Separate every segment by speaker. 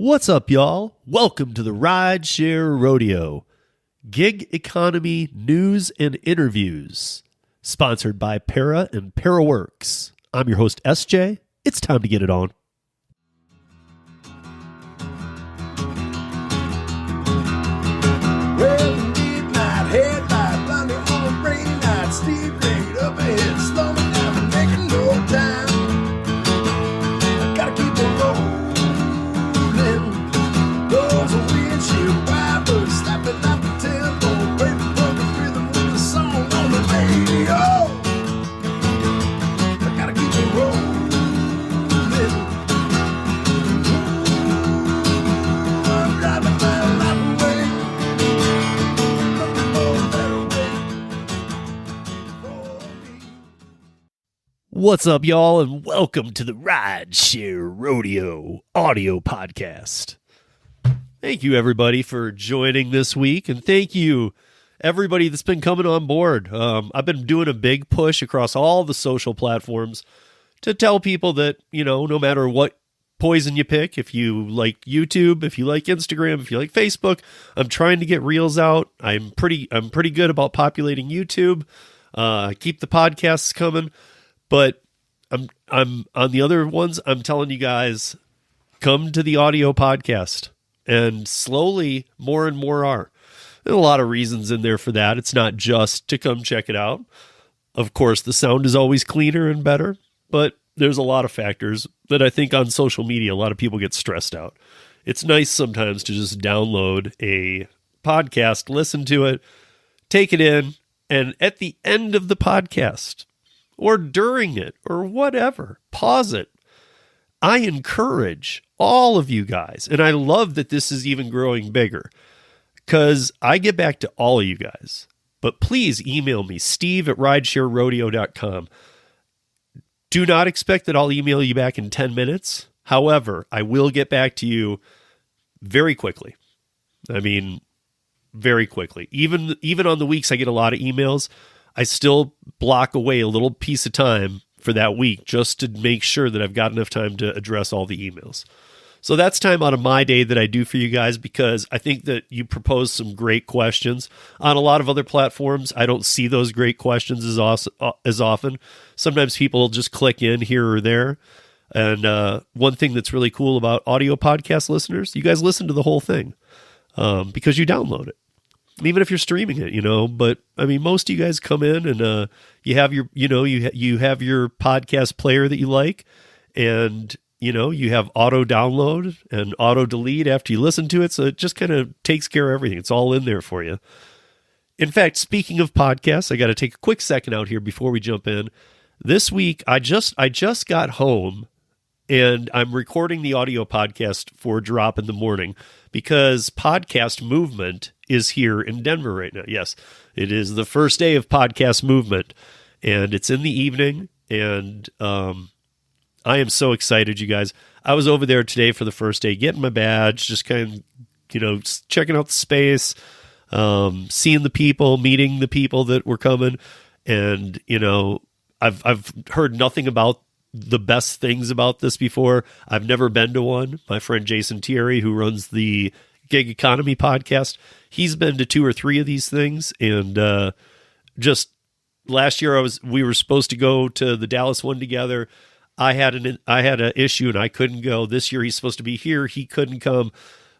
Speaker 1: What's up, y'all? Welcome to the Rideshare Rodeo, gig economy news and interviews, sponsored by Para and ParaWorks. I'm your host, SJ. It's time to get it on.
Speaker 2: Well, midnight headlight, blinding on a rainy night, steep grade up ahead, slowing down and making no time. I gotta keep on rolling. Those are windshield wipers slapping out the tempo, baby, perfect rhythm with the song on the radio. I gotta keep on rolling. I'm driving my life away.
Speaker 1: What's up, y'all, and welcome to the Rideshare Rodeo audio podcast. Thank you, everybody, for joining this week, and thank you, everybody that's been coming on board. I've been doing a big push across all the social platforms to tell people that, you know, no matter what poison you pick, if you like YouTube, if you like Instagram, if you like Facebook, I'm trying to get reels out. I'm pretty good about populating YouTube. Keep the podcasts coming. But I'm on the other ones, I'm telling you guys, come to the audio podcast. And slowly, more and more are. There's a lot of reasons in there for that. It's not just to come check it out. Of course, the sound is always cleaner and better. But there's a lot of factors that I think on social media, a lot of people get stressed out. It's nice sometimes to just download a podcast, listen to it, take it in, and at the end of the podcast, or during it, or whatever, pause it. I encourage all of you guys, and I love that this is even growing bigger, because I get back to all of you guys. But please email me, steve@ridesharerodeo.com. Do not expect that I'll email you back in 10 minutes. However, I will get back to you very quickly. I mean, very quickly. Even on the weeks I get a lot of emails, I still block away a little piece of time for that week just to make sure that I've got enough time to address all the emails. So that's time out of my day that I do for you guys, because I think that you propose some great questions. On a lot of other platforms, I don't see those great questions as often. Sometimes people will just click in here or there. And one thing that's really cool about audio podcast listeners, you guys listen to the whole thing because you download it. Even if you're streaming it, you know, but I mean, most of you guys come in and you have your, you know, you have your podcast player that you like, and you know, you have auto download and auto delete after you listen to it. So it just kind of takes care of everything. It's all in there for you. In fact, speaking of podcasts, I got to take a quick second out here before we jump in. This week, I just got home and I'm recording the audio podcast for drop in the morning because Podcast Movement is here in Denver right now. Yes, it is the first day of Podcast Movement, and it's in the evening, and I am so excited, you guys. I was over there today for the first day, getting my badge, just kind of, you know, checking out the space, seeing the people, meeting the people that were coming, and, you know, I've heard nothing about the best things about this before. I've never been to one. My friend Jason Thierry, who runs the Gig Economy podcast, he's been to 2 or 3 of these things. And just last year, we were supposed to go to the Dallas one together. I had an issue and I couldn't go. This year he's supposed to be here. He couldn't come,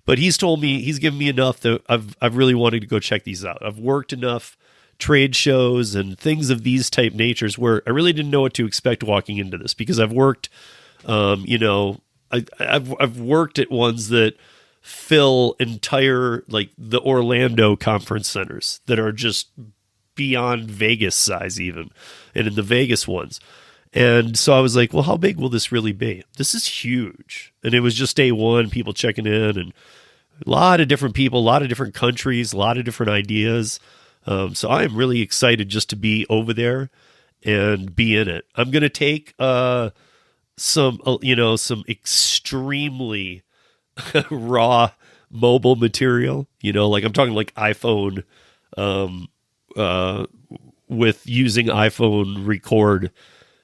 Speaker 1: but he's told me, he's given me enough that I've really wanted to go check these out. I've worked enough trade shows and things of these type natures where I really didn't know what to expect walking into this, because I've worked, you know, I've worked at ones that fill entire, like the Orlando conference centers that are just beyond Vegas size even, and in the Vegas ones. And so I was like, well, how big will this really be? This is huge. And it was just day one, people checking in, and a lot of different people, a lot of different countries, a lot of different ideas. So I am really excited just to be over there and be in it. I'm going to take some extremely raw mobile material, you know, like I'm talking like iPhone, with using iPhone record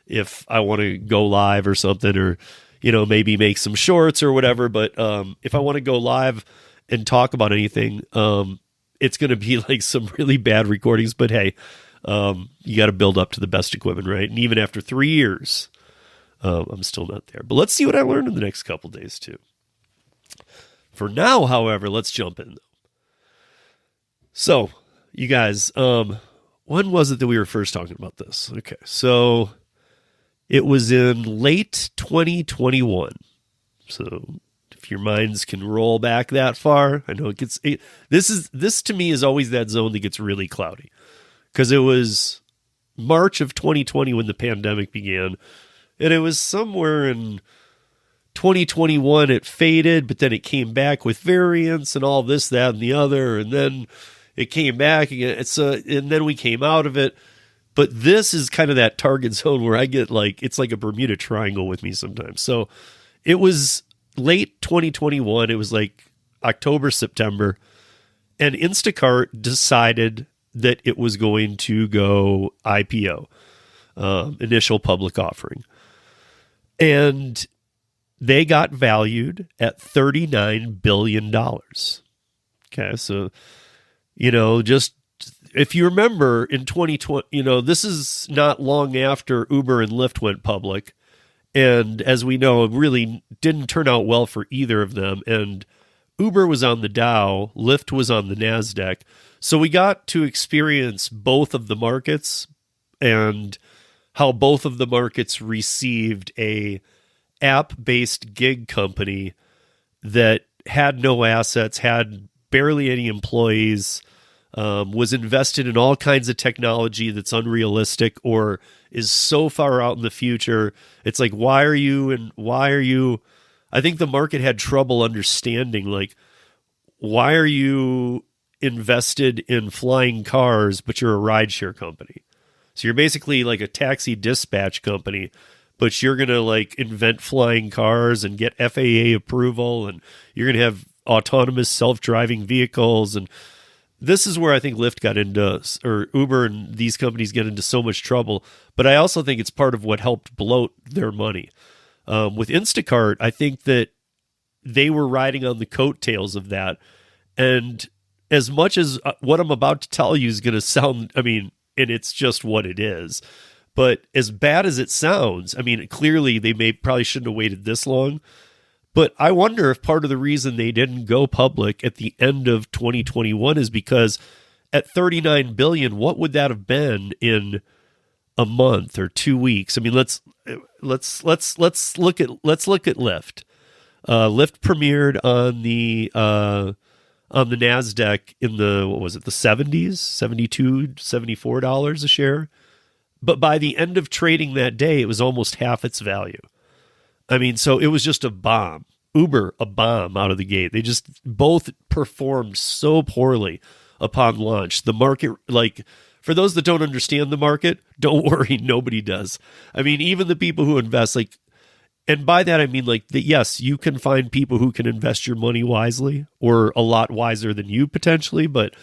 Speaker 1: if I want to go live or something, or, maybe make some shorts or whatever. But if I want to go live and talk about anything, it's going to be like some really bad recordings. But hey, you got to build up to the best equipment, right? And even after 3 years, I'm still not there. But let's see what I learned in the next couple days too. For now, however, let's jump in. So, you guys, when was it that we were first talking about this? Okay, so it was in late 2021. So if your minds can roll back that far, I know this to me is always that zone that gets really cloudy, because it was March of 2020 when the pandemic began, and it was somewhere in 2021 it faded, but then it came back with variants and all this, that, and the other, and then it came back again. And then we came out of it. But this is kind of that target zone where I get like, it's like a Bermuda Triangle with me sometimes. So it was late 2021. It was like October, September. And Instacart decided that it was going to go IPO, initial public offering. And they got valued at $39 billion. Okay, so just if you remember in 2020, this is not long after Uber and Lyft went public. And as we know, it really didn't turn out well for either of them. And Uber was on the Dow, Lyft was on the NASDAQ. So we got to experience both of the markets and how both of the markets received a app-based gig company that had no assets, had barely any employees, was invested in all kinds of technology that's unrealistic or is so far out in the future. It's like, why are you? I think the market had trouble understanding, like, why are you invested in flying cars, but you're a rideshare company? So you're basically like a taxi dispatch company, but you're going to like invent flying cars and get FAA approval, and you're going to have autonomous self-driving vehicles. And this is where I think Lyft got into, or Uber and these companies get into so much trouble. But I also think it's part of what helped bloat their money. With Instacart, I think that they were riding on the coattails of that. And as much as what I'm about to tell you is going to sound, and it's just what it is. But as bad as it sounds, clearly they probably shouldn't have waited this long. But I wonder if part of the reason they didn't go public at the end of 2021 is because at $39 billion, what would that have been in a month or 2 weeks? Let's look at Lyft. Lyft premiered on the NASDAQ in the, what was it, the 70s, $72, $74 a share. But by the end of trading that day, it was almost half its value. So it was just a bomb. Uber, a bomb out of the gate. They just both performed so poorly upon launch. The market, like, for those that don't understand the market, don't worry, nobody does. Even the people who invest, like, and by that I mean, like, that yes, you can find people who can invest your money wisely or a lot wiser than you potentially, but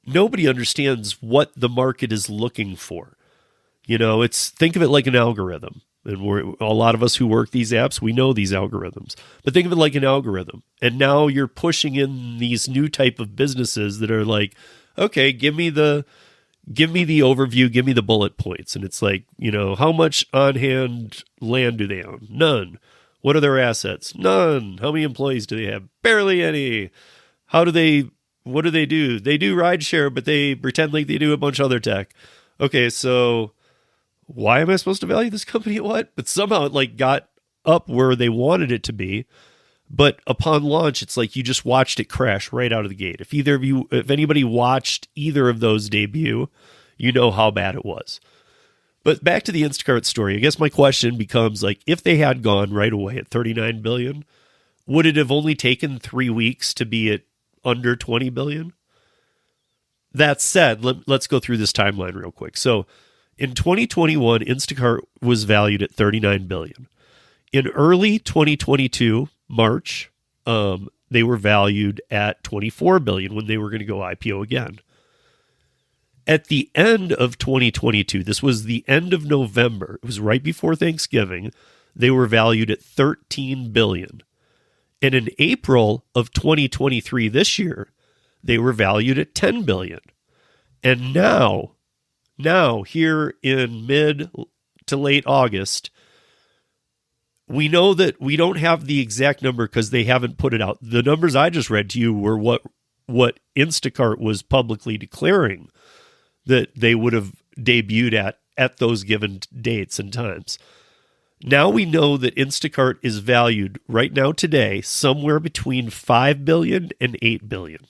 Speaker 1: nobody understands what the market is looking for. Think of it like an algorithm. And a lot of us who work these apps, we know these algorithms. But think of it like an algorithm. And now you're pushing in these new type of businesses that are like, okay, give me the overview, give me the bullet points. And it's like, how much on-hand land do they own? None. What are their assets? None. How many employees do they have? Barely any. What do they do? They do rideshare, but they pretend like they do a bunch of other tech. Okay, so why am I supposed to value this company at what? But somehow it like got up where they wanted it to be. But upon launch, it's like you just watched it crash right out of the gate. If anybody watched either of those debut, you know how bad it was. But back to the Instacart story, I guess my question becomes, like, if they had gone right away at $39 billion, would it have only taken 3 weeks to be at under $20 billion? That said, let's go through this timeline real quick. So in 2021, Instacart was valued at $39 billion. In early 2022, March, they were valued at $24 billion when they were going to go IPO again. At the end of 2022, this was the end of November, it was right before Thanksgiving, they were valued at $13 billion. And in April of 2023, this year, they were valued at $10 billion. And now here in mid to late August, we know that we don't have the exact number because they haven't put it out. The numbers I just read to you were what Instacart was publicly declaring that they would have debuted at those given dates and times. Now we know that Instacart is valued right now today somewhere between $5 billion and $8 billion.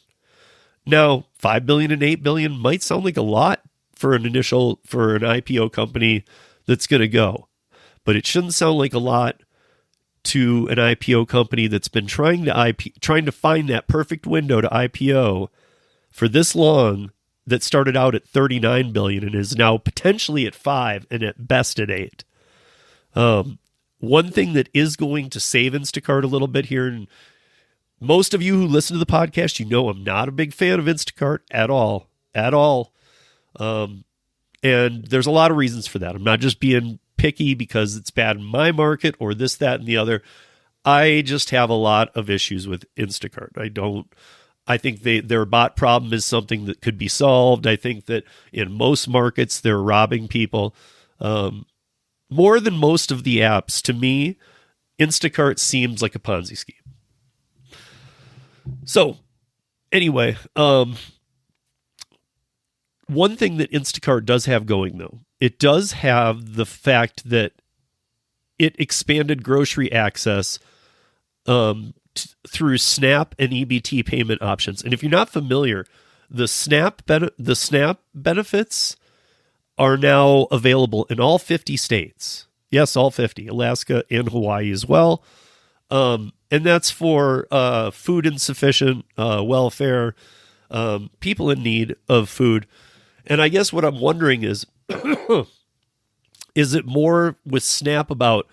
Speaker 1: Now, $5 billion and $8 billion might sound like a lot for an IPO company that's going to go, but it shouldn't sound like a lot to an IPO company that's been trying to find that perfect window to IPO for this long, that started out at $39 billion and is now potentially at $5 billion and at best at $8 billion. One thing that is going to save Instacart a little bit here, and most of you who listen to the podcast, you know I'm not a big fan of Instacart at all. And there's a lot of reasons for that. I'm not just being picky because it's bad in my market or this, that, and the other. I just have a lot of issues with Instacart. I think their bot problem is something that could be solved. I think that in most markets, they're robbing people. More than most of the apps, to me, Instacart seems like a Ponzi scheme. So, anyway, one thing that Instacart does have going, though, it does have the fact that it expanded grocery access through SNAP and EBT payment options. And if you're not familiar, the SNAP benefits are now available in all 50 states. Yes, all 50, Alaska and Hawaii as well. And that's for food insufficient, welfare, people in need of food. And I guess what I'm wondering is it more with SNAP about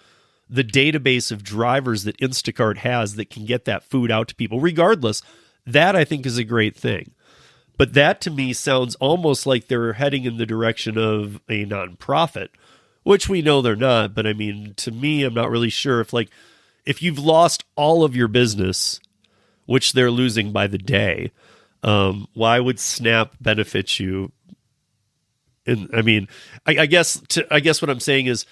Speaker 1: the database of drivers that Instacart has that can get that food out to people? Regardless, that I think is a great thing. But that to me sounds almost like they're heading in the direction of a nonprofit, which we know they're not. But I mean, to me, I'm not really sure if you've lost all of your business, which they're losing by the day, why would SNAP benefit you? And I mean, I guess what I'm saying is,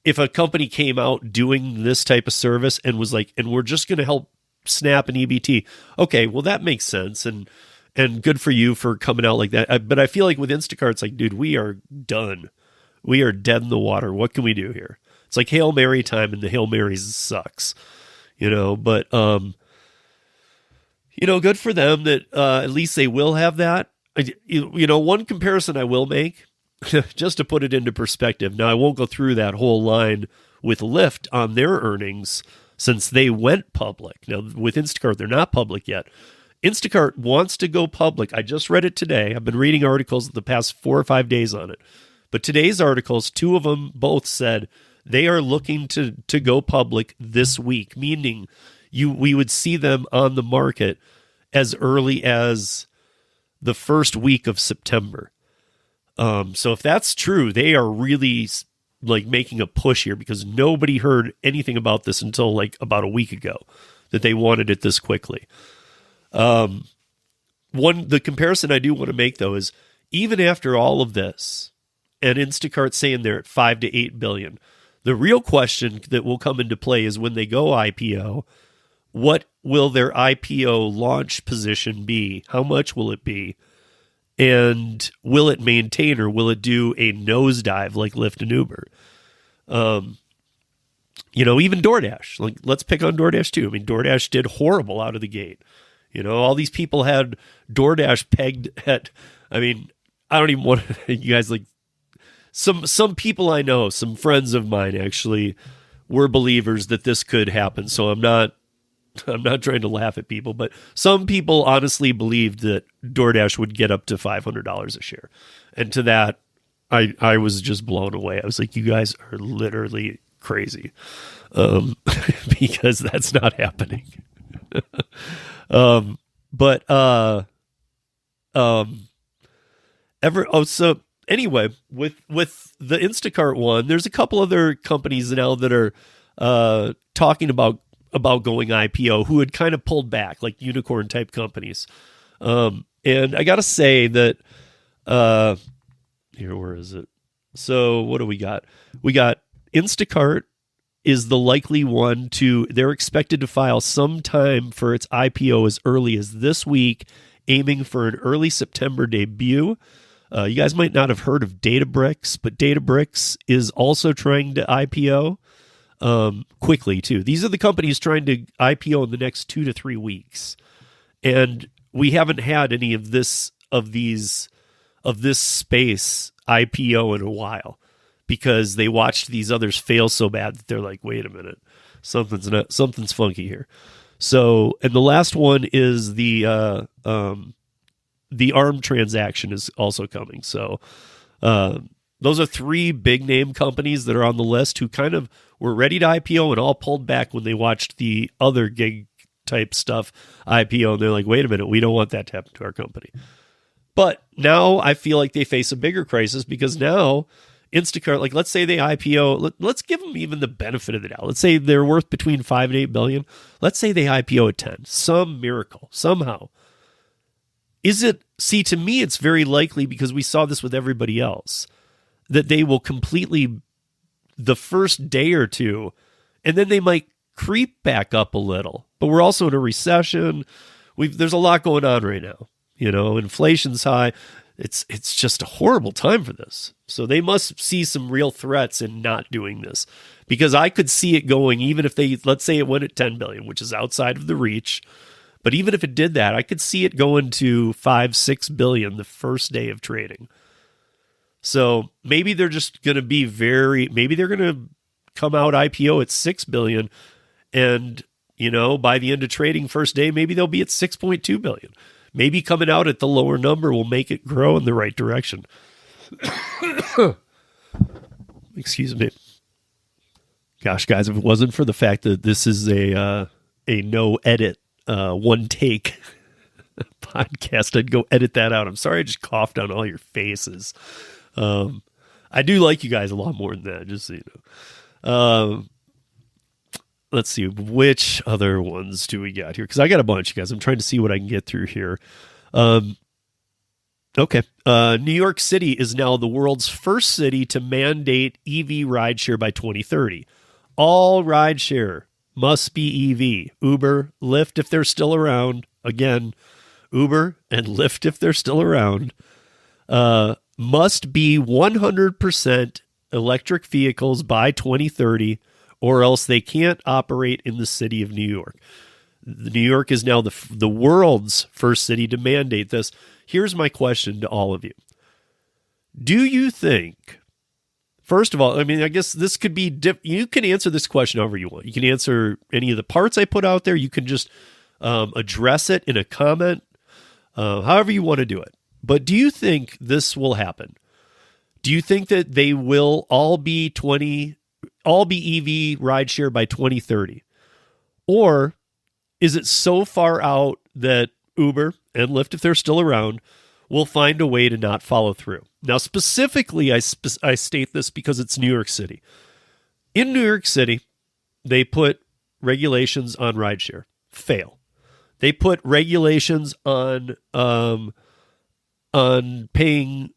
Speaker 1: if a company came out doing this type of service and was like, and we're just going to help SNAP and EBT, okay, well that makes sense, and good for you for coming out like that. But I feel like with Instacart, it's like, dude, we are done. We are dead in the water. What can we do here? It's like Hail Mary time, and the Hail Marys sucks, But good for them that at least they will have that. One comparison I will make, just to put it into perspective. Now, I won't go through that whole line with Lyft on their earnings since they went public. Now, with Instacart, they're not public yet. Instacart wants to go public. I just read it today. I've been reading articles the past 4 or 5 days on it. But today's articles, 2 of them both said they are looking to go public this week, meaning we would see them on the market as early as the first week of September. So if that's true, they are really like making a push here, because nobody heard anything about this until like about a week ago, that they wanted it this quickly. The comparison I do want to make, though, is even after all of this and Instacart saying they're at $5 to $8 billion, the real question that will come into play is when they go IPO, what will their IPO launch position be? How much will it be? And will it maintain, or will it do a nosedive like Lyft and Uber? Even DoorDash. Like, let's pick on DoorDash too. I mean, DoorDash did horrible out of the gate. All these people had DoorDash pegged at, I mean, I don't even want you guys, like, some people I know, some friends of mine actually were believers that this could happen. So I'm not trying to laugh at people, but some people honestly believed that DoorDash would get up to $500 a share. And to that, I was just blown away. I was like, you guys are literally crazy, because that's not happening. So anyway, with the Instacart one, there's a couple other companies now that are talking about going IPO, who had kind of pulled back, like unicorn type companies. And I got to say that, here, where is it? So what do we got? We got Instacart is the likely one they're expected to file sometime for its IPO as early as this week, aiming for an early September debut. You guys might not have heard of Databricks, but Databricks is also trying to IPO quickly too. These are the companies trying to IPO in the next 2 to 3 weeks. And we haven't had any of this space IPO in a while, because they watched these others fail so bad that they're like, wait a minute, something's funky here. So, and the last one is the ARM transaction is also coming. So, those are 3 big name companies that are on the list who kind of were ready to IPO and all pulled back when they watched the other gig type stuff IPO. And they're like, wait a minute, we don't want that to happen to our company. But now I feel like they face a bigger crisis, because now Instacart, like, let's say they IPO, let's give them even the benefit of the doubt. Let's say they're worth between 5 and 8 billion. Let's say they IPO at 10, some miracle, somehow. To me, it's very likely, because we saw this with everybody else, that they will completely, the first day or two, and then they might creep back up a little. But we're also in a recession. There's a lot going on right now. Inflation's high. It's just a horrible time for this. So they must see some real threats in not doing this, because I could see it going, even if let's say it went at 10 billion, which is outside of the reach. But even if it did that, I could see it going to 5-6 billion the first day of trading. So maybe they're just going to be maybe they're going to come out IPO at 6 billion. And, by the end of trading first day, maybe they'll be at 6.2 billion. Maybe coming out at the lower number will make it grow in the right direction. Excuse me. Gosh, guys, if it wasn't for the fact that this is a no edit, one take podcast, I'd go edit that out. I'm sorry I just coughed on all your faces. I do like you guys a lot more than that, just so you know. Let's see, which other ones do we got here? Because I got a bunch, you guys. I'm trying to see what I can get through here. Okay. New York City is now the world's first city to mandate EV rideshare by 2030. All rideshare must be EV. Uber, Lyft, if they're still around. Again, Uber and Lyft, if they're still around, must be 100% electric vehicles by 2030, or else they can't operate in the city of New York. New York is now the world's first city to mandate this. Here's my question to all of you. Do you think, first of all, I mean, I guess this could be, you can answer this question however you want. You can answer any of the parts I put out there. You can just address it in a comment, however you want to do it. But do you think this will happen? Do you think that they will all be EV rideshare by 2030? Or is it so far out that Uber and Lyft, if they're still around, will find a way to not follow through? Now, specifically, I state this because it's New York City. In New York City, they put regulations on rideshare. Fail. They put regulations on paying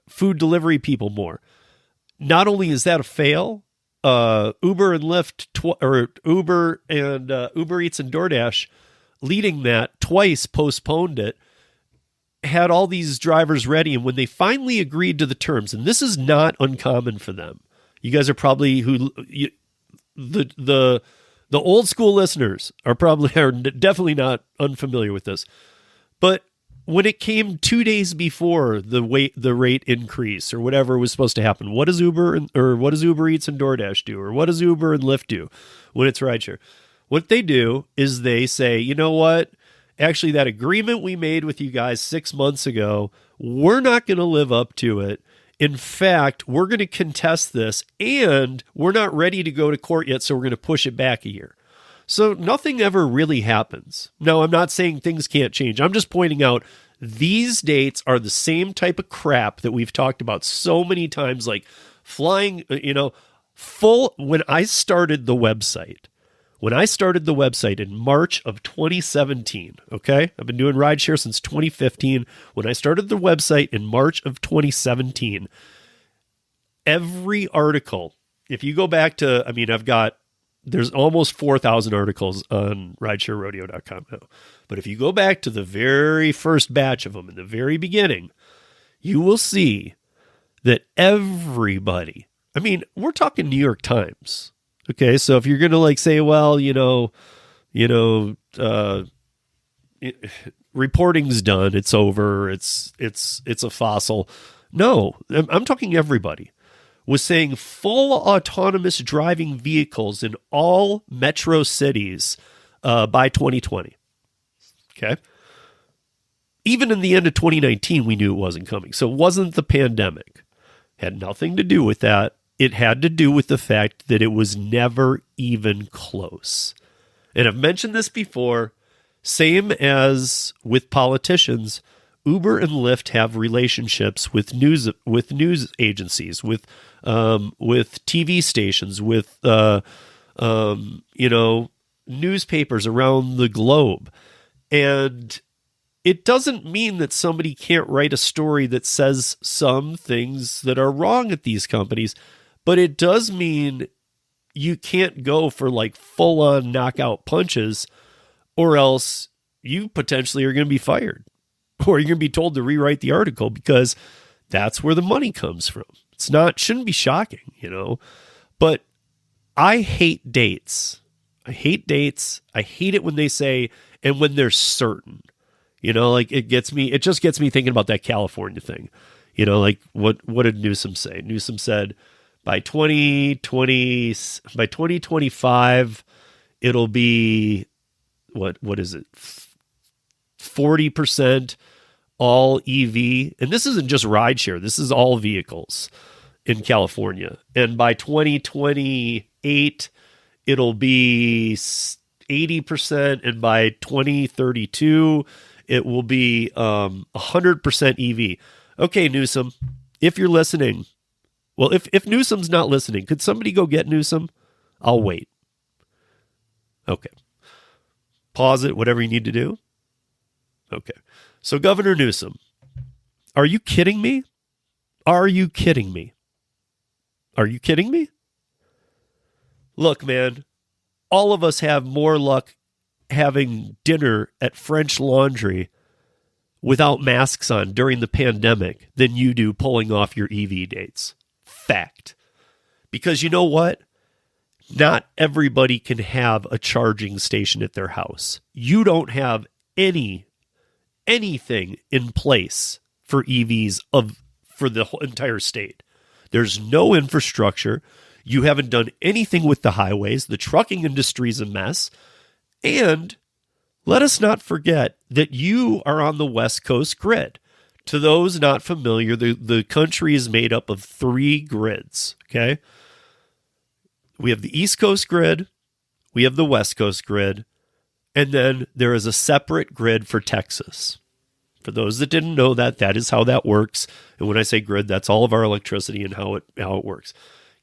Speaker 1: food delivery people more. Not only is that a fail, Uber and Lyft, Uber Eats and DoorDash, leading that, twice postponed it, had all these drivers ready, and when they finally agreed to the terms, and this is not uncommon for them, you guys are probably the old school listeners are definitely not unfamiliar with this, but when it came 2 days before the rate increase or whatever was supposed to happen, what does Uber Eats and DoorDash do, or what does Uber and Lyft do when it's rideshare? What they do is they say, you know what? Actually, that agreement we made with you guys 6 months ago, we're not going to live up to it. In fact, we're going to contest this, and we're not ready to go to court yet, so we're going to push it back a year. So nothing ever really happens. Now, I'm not saying things can't change. I'm just pointing out these dates are the same type of crap that we've talked about so many times, like flying, When I started the website in March of 2017, okay? I've been doing rideshare since 2015. When I started the website in March of 2017, every article, if you go back to, I mean, there's almost 4,000 articles on ridesharerodeo.com now. But if you go back to the very first batch of them in the very beginning, you will see that everybody, I mean, we're talking New York Times. Okay, so if you're going to like say, well, reporting's done, it's over, it's a fossil. No, I'm talking everybody was saying full autonomous driving vehicles in all metro cities by 2020. Okay. Even in the end of 2019, we knew it wasn't coming. So it wasn't the pandemic. Had nothing to do with that. It had to do with the fact that it was never even close. And I've mentioned this before, same as with politicians, Uber and Lyft have relationships with news agencies, with TV stations, with newspapers around the globe. And it doesn't mean that somebody can't write a story that says some things that are wrong at these companies, but it does mean you can't go for like full-on knockout punches, or else you potentially are going to be fired, or you're going to be told to rewrite the article, because that's where the money comes from. Shouldn't be shocking, but I hate dates. I hate it when they say, and when they're certain, it just gets me thinking about that California thing. Like what did Newsom say? Newsom said by 2025, it'll be what is it? 40% all EV. And this isn't just rideshare. This is all vehicles in California. And by 2028, it'll be 80%. And by 2032, it will be 100% EV. Okay, Newsom, if you're listening, well, if Newsom's not listening, could somebody go get Newsom? I'll wait. Okay. Pause it, whatever you need to do. Okay. So Governor Newsom, are you kidding me? Are you kidding me? Are you kidding me? Look, man, all of us have more luck having dinner at French Laundry without masks on during the pandemic than you do pulling off your EV dates. Fact. Because you know what? Not everybody can have a charging station at their house. You don't have anything in place for EVs for the whole entire state. There's no infrastructure. You haven't done anything with the highways. The trucking industry's a mess. And let us not forget that you are on the West Coast grid. To those not familiar, the country is made up of 3 grids, okay? We have the East Coast grid, we have the West Coast grid, and then there is a separate grid for Texas. For those that didn't know that, that is how that works. And when I say grid, that's all of our electricity and how it works.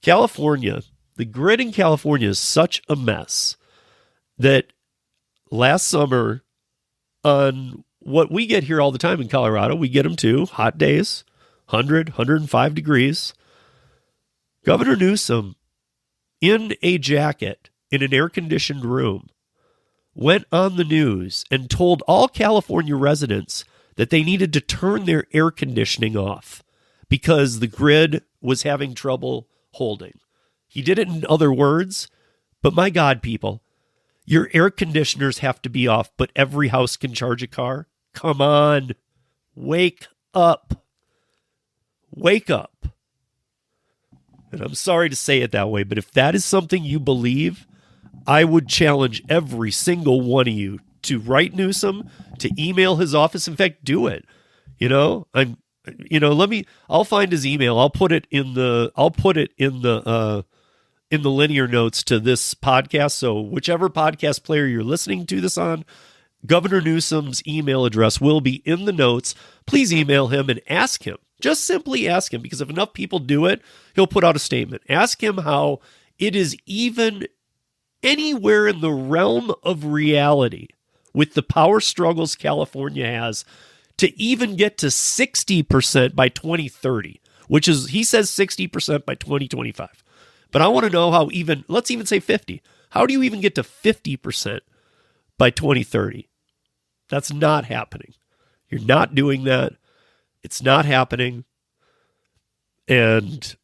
Speaker 1: California, the grid in California is such a mess that last summer, on what we get here all the time in Colorado, we get them too, hot days, 100, 105 degrees. Governor Newsom, in a jacket, in an air-conditioned room, went on the news and told all California residents that they needed to turn their air conditioning off because the grid was having trouble holding. He did it in other words, but my God, people, your air conditioners have to be off, but every house can charge a car? Come on. Wake up. Wake up. And I'm sorry to say it that way, but if that is something you believe, I would challenge every single one of you to write Newsom, to email his office. In fact, do it. I'll find his email. I'll put it in the linear notes to this podcast. So whichever podcast player you're listening to this on, Governor Newsom's email address will be in the notes. Please email him and ask him. Just simply ask him, because if enough people do it, he'll put out a statement. Ask him how it is even anywhere in the realm of reality with the power struggles California has to even get to 60% by 2030, which is, he says 60% by 2025. But I want to know how even, let's even say 50. How do you even get to 50% by 2030? That's not happening. You're not doing that. It's not happening. And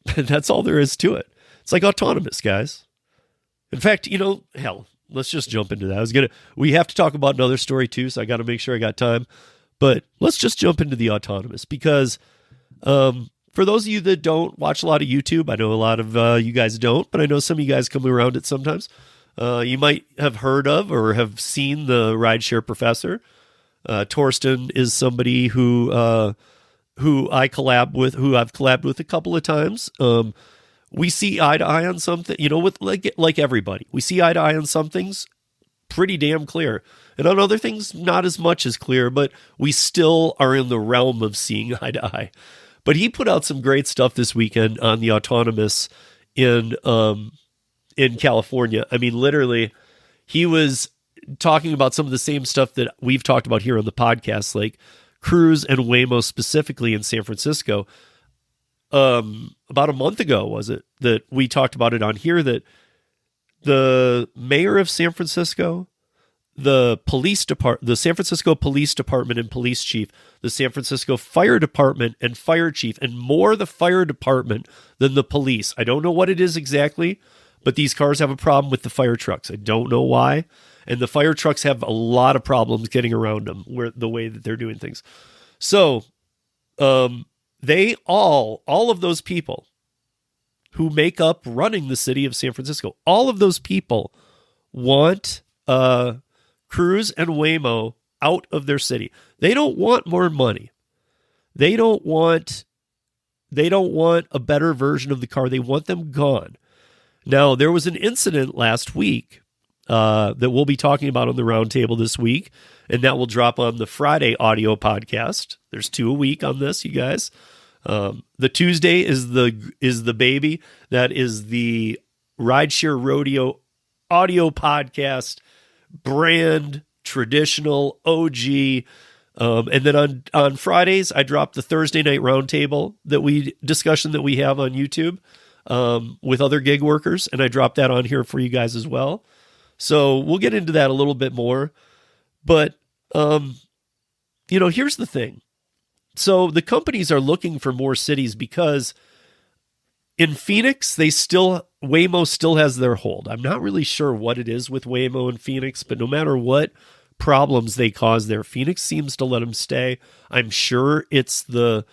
Speaker 1: that's all there is to it. It's like autonomous, guys. In fact, hell, let's just jump into that. We have to talk about another story too, so I got to make sure I got time. But let's just jump into the autonomous, because for those of you that don't watch a lot of YouTube, I know a lot of you guys don't, but I know some of you guys come around it sometimes. You might have heard of or have seen the Rideshare Professor. Torsten is somebody who I've collabed with a couple of times. We see eye to eye on something, with like everybody. We see eye to eye on some things pretty damn clear. And on other things, not as much as clear, but we still are in the realm of seeing eye to eye. But he put out some great stuff this weekend on the autonomous in California. I mean, literally, he was talking about some of the same stuff that we've talked about here on the podcast, like Cruise and Waymo specifically in San Francisco. About a month ago, was it, that we talked about it on here, that the mayor of San Francisco, the San Francisco Police Department and police chief, the San Francisco Fire Department and fire chief, and more the fire department than the police. I don't know what it is exactly, but these cars have a problem with the fire trucks. I don't know why. And the fire trucks have a lot of problems getting around them, the way that they're doing things. So, they all of those people who make up running the city of San Francisco, all of those people want Cruise and Waymo out of their city. They don't want more money. They don't want a better version of the car. They want them gone. Now, there was an incident last week that we'll be talking about on the roundtable this week, and that will drop on the Friday audio podcast. There's 2 a week on this, you guys. The Tuesday is the baby. That is the Rideshare Rodeo audio podcast, brand, traditional, OG. And then on Fridays, I drop the Thursday night roundtable discussion that we have on YouTube with other gig workers, and I drop that on here for you guys as well. So we'll get into that a little bit more. But, here's the thing. So the companies are looking for more cities because in Phoenix, Waymo still has their hold. I'm not really sure what it is with Waymo in Phoenix, but no matter what problems they cause there, Phoenix seems to let them stay. I'm sure it's the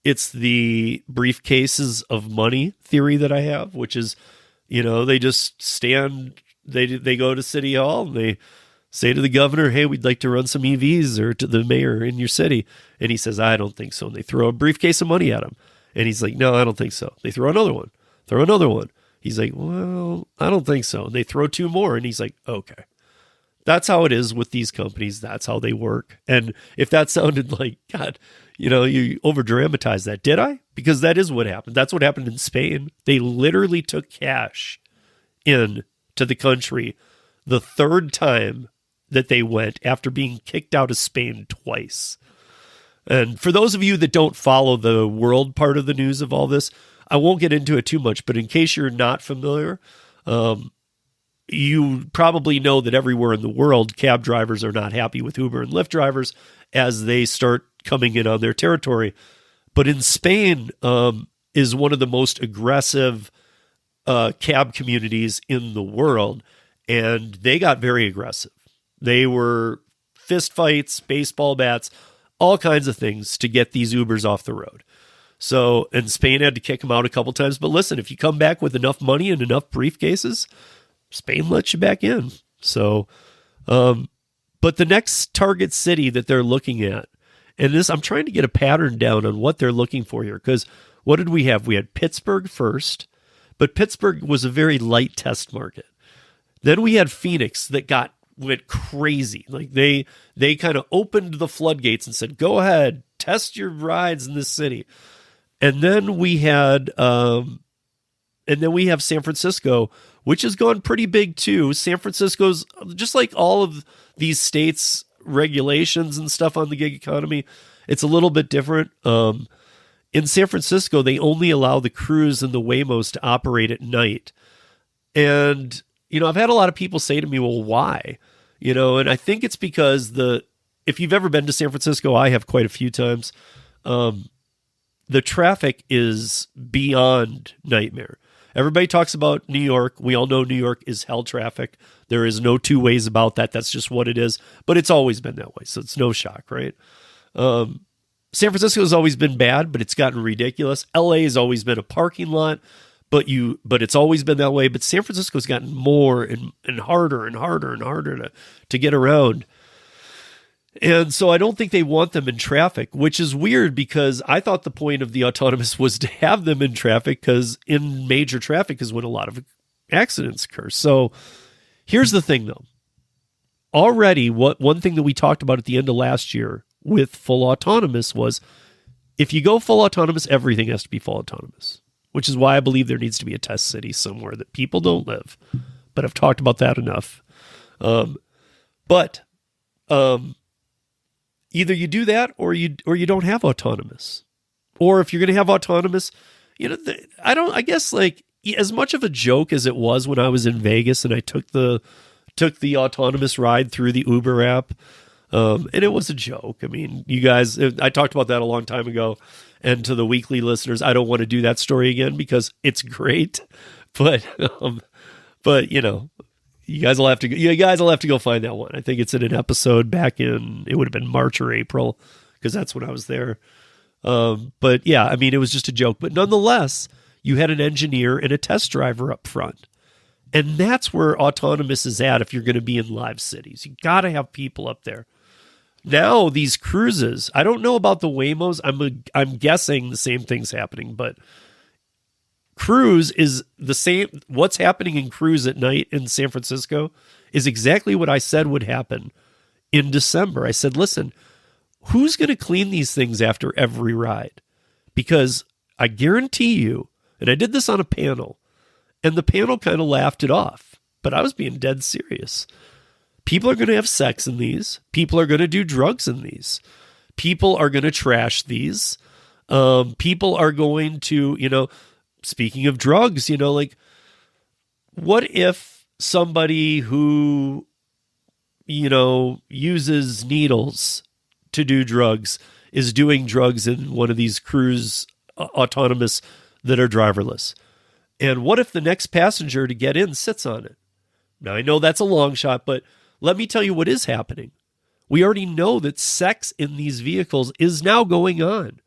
Speaker 1: briefcases of money theory that I have, which is, they just they go to City Hall and they say to the governor, hey, we'd like to run some EVs, or to the mayor in your city. And he says, I don't think so. And they throw a briefcase of money at him. And he's like, no, I don't think so. They throw another one. He's like, well, I don't think so. And they throw 2 more. And he's like, okay. That's how it is with these companies. That's how they work. And if that sounded like, God, you over-dramatize that. Did I? Because that is what happened. That's what happened in Spain. They literally took cash in to the country the 3rd time that they went after being kicked out of Spain twice. And for those of you that don't follow the world part of the news of all this, I won't get into it too much, but in case you're not familiar, you probably know that everywhere in the world, cab drivers are not happy with Uber and Lyft drivers as they start coming in on their territory. But in Spain is one of the most aggressive cab communities in the world, and they got very aggressive. They were fist fights, baseball bats, all kinds of things to get these Ubers off the road. So, and Spain had to kick them out a couple times. But listen, if you come back with enough money and enough briefcases, Spain lets you back in. So, but the next target city that they're looking at, and this, I'm trying to get a pattern down on what they're looking for here. Because what did we have? We had Pittsburgh first, but Pittsburgh was a very light test market. Then we had Phoenix that got went crazy. Like they kind of opened the floodgates and said, "Go ahead, test your rides in this city." And then we had San Francisco, which has gone pretty big too. San Francisco's just like all of these states' regulations and stuff on the gig economy. It's a little bit different. In San Francisco, they only allow the Cruise and the Waymos to operate at night. And, I've had a lot of people say to me, well, why? And I think it's because if you've ever been to San Francisco, I have quite a few times, the traffic is beyond nightmare. Everybody talks about New York. We all know New York is hell traffic. There is no two ways about that. That's just what it is. But it's always been that way, so it's no shock, right? San Francisco has always been bad, but it's gotten ridiculous. LA has always been a parking lot, but it's always been that way. But San Francisco's gotten more and harder and harder and harder to get around. And so I don't think they want them in traffic, which is weird because I thought the point of the autonomous was to have them in traffic, because in major traffic is when a lot of accidents occur. So here's the thing, though. Already, one thing that we talked about at the end of last year with full autonomous was, if you go full autonomous, everything has to be full autonomous, which is why I believe there needs to be a test city somewhere that people don't live. But I've talked about that enough. Either you do that or you don't have autonomous. Or if you're going to have autonomous, I guess like as much of a joke as it was when I was in Vegas and I took the autonomous ride through the Uber app. And it was a joke. I mean, you guys, I talked about that a long time ago. And to the weekly listeners, I don't want to do that story again because it's great. But you guys will have to go find that one. I think it's in an episode back in, it would have been March or April, because that's when I was there. But yeah, I mean, it was just a joke. But nonetheless, you had an engineer and a test driver up front. And that's where autonomous is at if you're going to be in live cities. You got to have people up there. Now, these cruises, I don't know about the Waymos. I'm guessing the same thing's happening, but Cruise is the same. What's happening in Cruise at night in San Francisco is exactly what I said would happen in December. I said, listen, who's going to clean these things after every ride? Because I guarantee you, and I did this on a panel, and the panel kind of laughed it off, but I was being dead serious. People are going to have sex in these. People are going to do drugs in these. People are going to trash these. People are going to, speaking of drugs, like, what if somebody who, uses needles to do drugs is doing drugs in one of these Cruise autonomous that are driverless? And what if the next passenger to get in sits on it? Now, I know that's a long shot, but let me tell you what is happening. We already know that sex in these vehicles is now going on.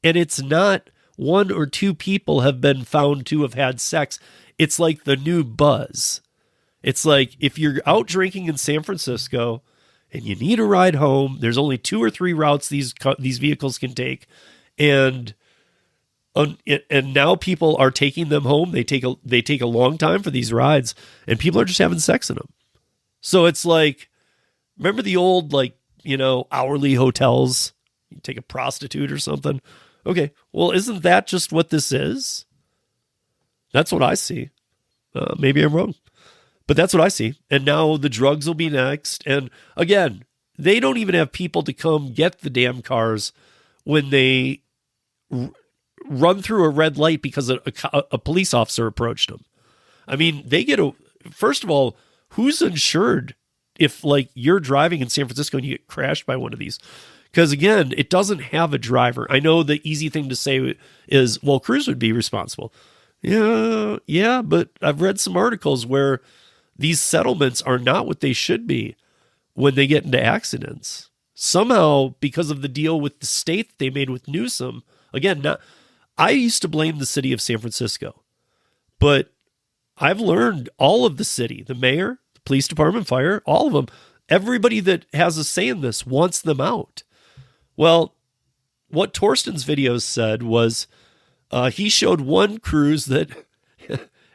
Speaker 1: And it's not one or two people have been found to have had sex. It's like the new buzz. It's like if you're out drinking in San Francisco and you need a ride home, there's only 2 or 3 routes these vehicles can take. And now people are taking them home. They take a long time for these rides, and people are just having sex in them. So it's like, remember the old, hourly hotels? You take a prostitute or something. Okay, well, isn't that just what this is? That's what I see. Maybe I'm wrong, but that's what I see. And now the drugs will be next. And again, they don't even have people to come get the damn cars when they run through a red light because a police officer approached them. I mean, first of all, who's insured if you're driving in San Francisco and you get crashed by one of these? Because again, it doesn't have a driver. I know the easy thing to say is, well, Cruise would be responsible. Yeah, but I've read some articles where these settlements are not what they should be when they get into accidents. Somehow, because of the deal with the state that they made with Newsom, again, I used to blame the city of San Francisco, but I've learned all of the city, the mayor, the police department, fire, all of them, everybody that has a say in this wants them out. Well, what Torsten's videos said was he showed one cruise that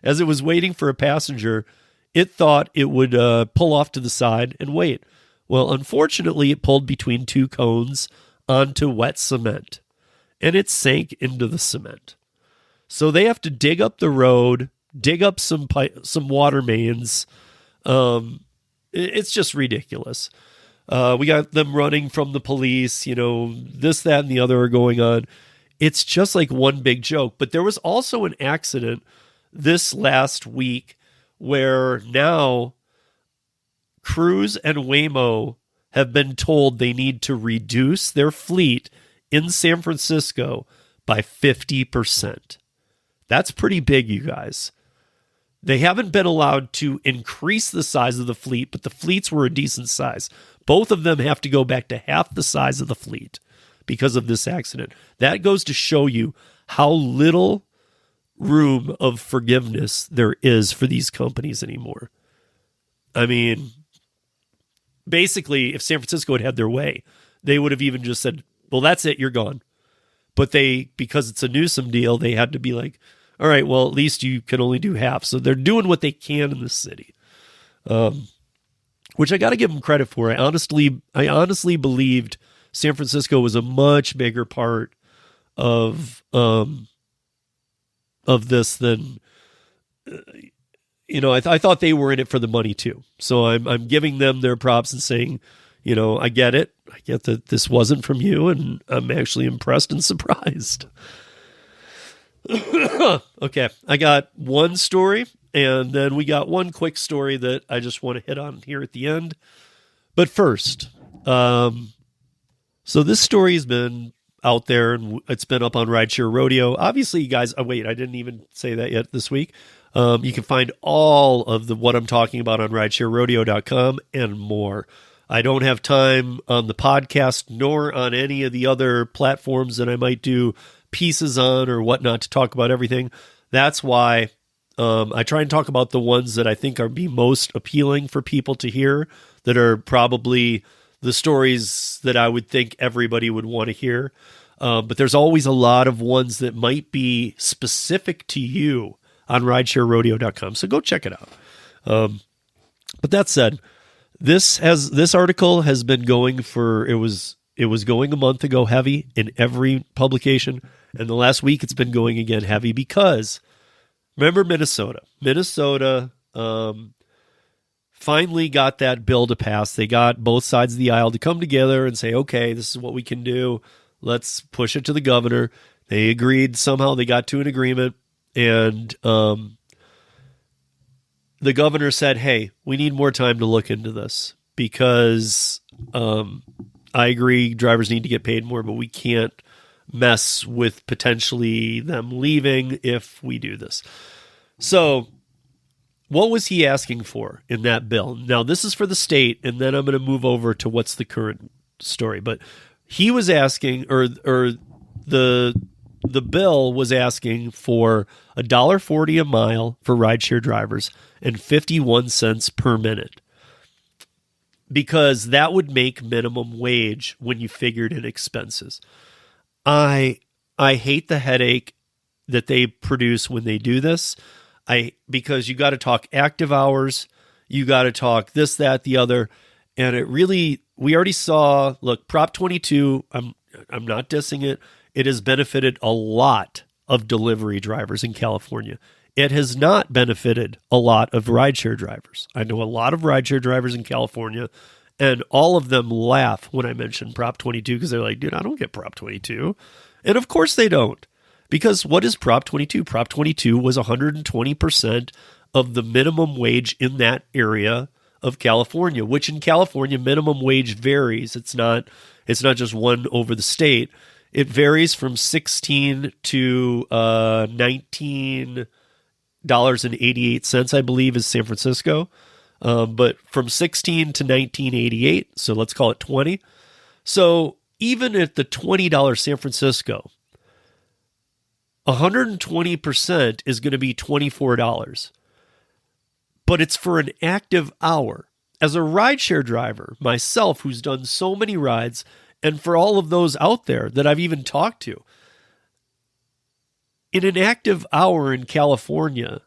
Speaker 1: as it was waiting for a passenger, It thought it would pull off to the side and wait. Well, unfortunately, it pulled between two cones onto wet cement, and it sank into the cement. So they have to dig up the road, dig up some water mains. It's just ridiculous. We got them running from the police, this, that, and the other are going on. It's just like one big joke. But there was also an accident this last week where now Cruise and Waymo have been told they need to reduce their fleet in San Francisco by 50%. That's pretty big, you guys. They haven't been allowed to increase the size of the fleet, but the fleets were a decent size. Both of them have to go back to half the size of the fleet because of this accident. That goes to show you how little room of forgiveness there is for these companies anymore. I mean, basically, if San Francisco had their way, they would have even just said, well, that's it, you're gone. But because it's a Newsom deal, they had to be like, all right, well, at least you can only do half. So they're doing what they can in the city, which I got to give them credit for. I honestly believed San Francisco was a much bigger part of this than, I thought they were in it for the money too. So I'm giving them their props and saying, I get it. I get that this wasn't from you, and I'm actually impressed and surprised. Okay, I got one story, and then we got one quick story that I just want to hit on here at the end. But first, so this story has been out there, and it's been up on Rideshare Rodeo. Obviously, you guys, I didn't even say that yet this week. You can find all of what I'm talking about on ridesharerodeo.com and more. I don't have time on the podcast nor on any of the other platforms that I might do pieces on or whatnot to talk about everything. That's why I try and talk about the ones that I think are most appealing for people to hear, that are probably the stories that I would think everybody would want to hear. But there's always a lot of ones that might be specific to you on ridesharerodeo.com. So go check it out. But that said, this article has been going it was going a month ago heavy in every publication. And the last week it's been going again heavy because remember Minnesota. Minnesota finally got that bill to pass. They got both sides of the aisle to come together and say, okay, this is what we can do. Let's push it to the governor. They agreed. Somehow they got to an agreement. And the governor said, hey, we need more time to look into this because I agree drivers need to get paid more, but we can't mess with potentially them leaving if we do this. So what was he asking for in that bill? Now, this is for the state, and then I'm going to move over to what's the current story. But he was asking, or the bill was asking for $1.40 a mile for rideshare drivers and 51 cents per minute, because that would make minimum wage when you figured in expenses. I hate the headache that they produce when they do this. Because you got to talk active hours, you got to talk this, that, the other, and we already saw. Look, Prop 22. I'm not dissing it. It has benefited a lot of delivery drivers in California. It has not benefited a lot of rideshare drivers. I know a lot of rideshare drivers in California, and all of them laugh when I mention Prop 22 because they're like, dude, I don't get Prop 22. And of course they don't. Because what is Prop 22? Prop 22 was 120% of the minimum wage in that area of California, which in California, minimum wage varies. It's not just one over the state. It varies from $16 to $19.88, I believe, is San Francisco. But from $16 to $19.88, so let's call it 20. So even at the $20 San Francisco, 120% is going to be $24. But it's for an active hour. As a rideshare driver, myself, who's done so many rides, and for all of those out there that I've even talked to, in an active hour in California,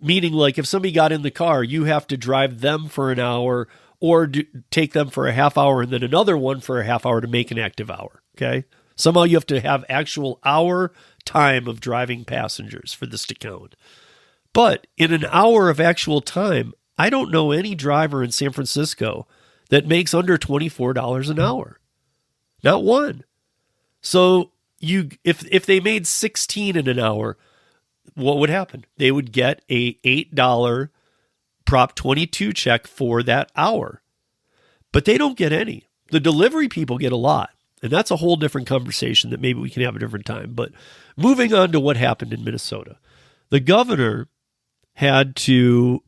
Speaker 1: Meaning, like, if somebody got in the car, you have to drive them for an hour or take them for a half hour and then another one for a half hour to make an active hour, okay? Somehow you have to have actual hour time of driving passengers for this to count. But in an hour of actual time, I don't know any driver in San Francisco that makes under $24 an hour. Not one. So if they made 16 in an hour, what would happen? They would get a $8 Prop 22 check for that hour. But they don't get any. The delivery people get a lot. And that's a whole different conversation that maybe we can have a different time. But moving on to what happened in Minnesota. The governor had to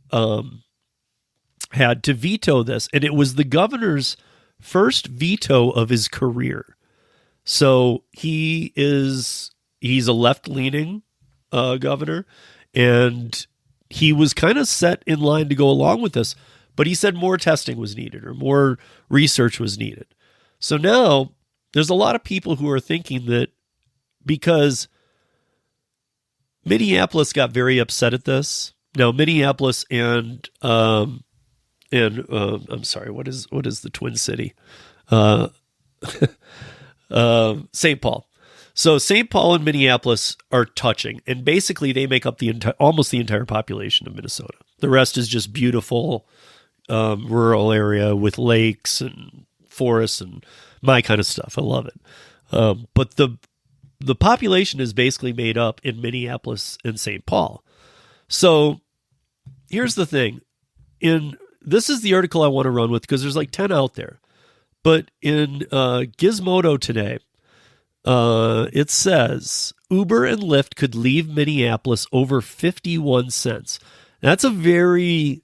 Speaker 1: veto this. And it was the governor's first veto of his career. So he's a left-leaning governor, and he was kind of set in line to go along with this, but he said more testing was needed or more research was needed. So now there's a lot of people who are thinking that because Minneapolis got very upset at this. Now Minneapolis and I'm sorry, what is the Twin City? St. Paul. So St. Paul and Minneapolis are touching, and basically they make up almost the entire population of Minnesota. The rest is just beautiful rural area with lakes and forests and my kind of stuff. I love it. But the population is basically made up in Minneapolis and St. Paul. So here's the thing. This is the article I want to run with because there's like 10 out there. But in Gizmodo today, it says Uber and Lyft could leave Minneapolis over 51 cents. That's a very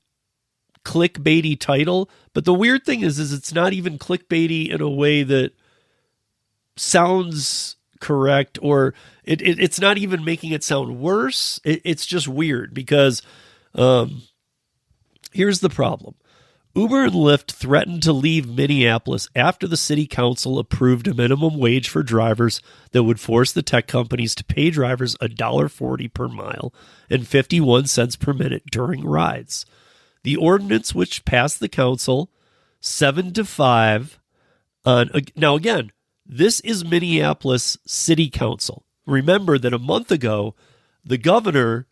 Speaker 1: clickbaity title, but the weird thing is it's not even clickbaity in a way that sounds correct, or it's not even making it sound worse. It's just weird because here's the problem. Uber and Lyft threatened to leave Minneapolis after the city council approved a minimum wage for drivers that would force the tech companies to pay drivers $1.40 per mile and 51 cents per minute during rides. The ordinance, which passed the council 7-5 on... Now, again, this is Minneapolis City Council. Remember that a month ago, the governor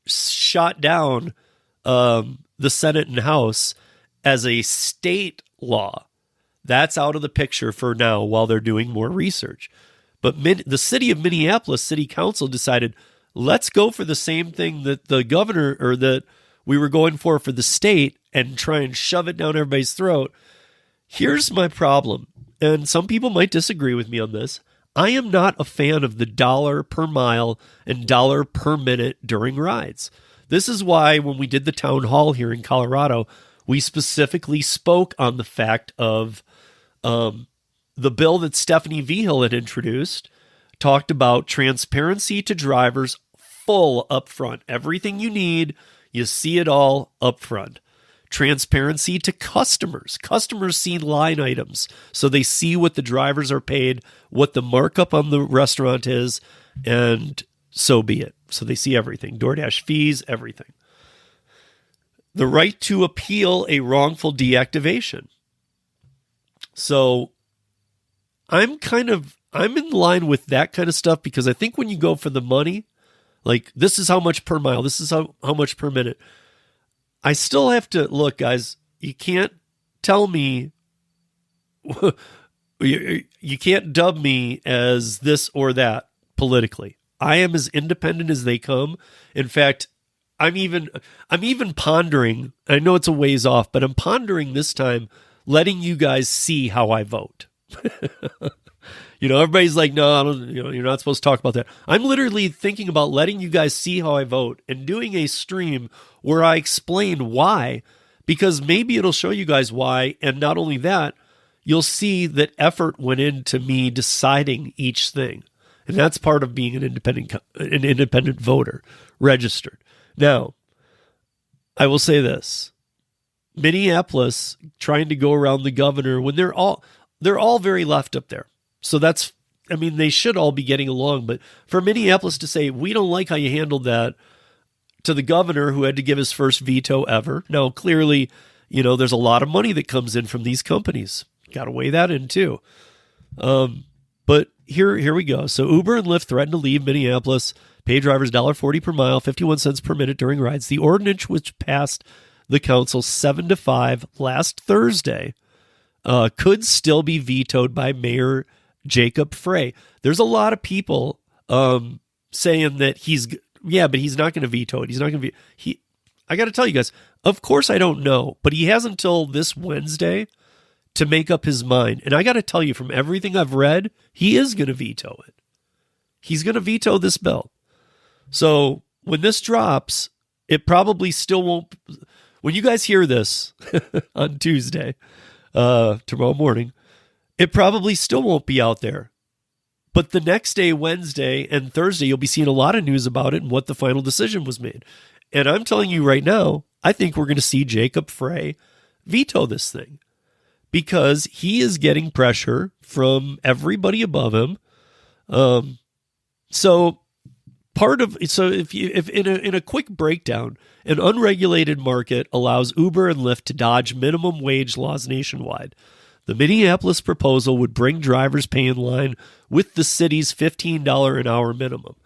Speaker 1: shot down the Senate and House as a state law. That's out of the picture for now while they're doing more research. But the city of Minneapolis City Council decided, let's go for the same thing that the governor or that we were going for the state and try and shove it down everybody's throat. Here's my problem, and some people might disagree with me on this. I am not a fan of the $1 per mile and $1 per minute during rides. This is why when we did the town hall here in Colorado, we specifically spoke on the fact of the bill that Stephanie Vigil had introduced, talked about transparency to drivers, full upfront. Everything you need, you see it all upfront. Transparency to customers. Customers see line items, so they see what the drivers are paid, what the markup on the restaurant is, and so be it. So they see everything. DoorDash fees, everything. The right to appeal a wrongful deactivation. So I'm in line with that kind of stuff because I think when you go for the money, like this is how much per mile, this is how much per minute. I still have to look, guys, you can't tell me, you can't dub me as this or that politically. I am as independent as they come. In fact, I'm even pondering, I know it's a ways off, but I'm pondering this time letting you guys see how I vote. Everybody's like, no, I don't, you're not supposed to talk about that. I'm literally thinking about letting you guys see how I vote and doing a stream where I explain why, because maybe it'll show you guys why. And not only that, you'll see that effort went into me deciding each thing. And that's part of being an independent voter, registered. Now, I will say this. Minneapolis trying to go around the governor when they're all very left up there. So they should all be getting along. But for Minneapolis to say, we don't like how you handled that, to the governor who had to give his first veto ever. Now, clearly, there's a lot of money that comes in from these companies. Got to weigh that in too. But here we go. So Uber and Lyft threatened to leave Minneapolis, pay drivers $1.40 per mile, 51 cents per minute during rides. The ordinance, which passed the council 7-5 last Thursday, could still be vetoed by Mayor Jacob Frey. There's a lot of people saying that but he's not going to veto it. He's not going to I got to tell you guys, of course I don't know, but he has until this Wednesday to make up his mind. And I got to tell you, from everything I've read, he is going to veto it. He's going to veto this bill. So when this drops, it probably still won't. When you guys hear this on Tuesday, tomorrow morning, it probably still won't be out there. But the next day, Wednesday and Thursday, you'll be seeing a lot of news about it and what the final decision was made. And I'm telling you right now, I think we're going to see Jacob Frey veto this thing, because he is getting pressure from everybody above him. So if in a quick breakdown, an unregulated market allows Uber and Lyft to dodge minimum wage laws nationwide. The Minneapolis proposal would bring drivers' pay in line with the city's $15 an hour minimum.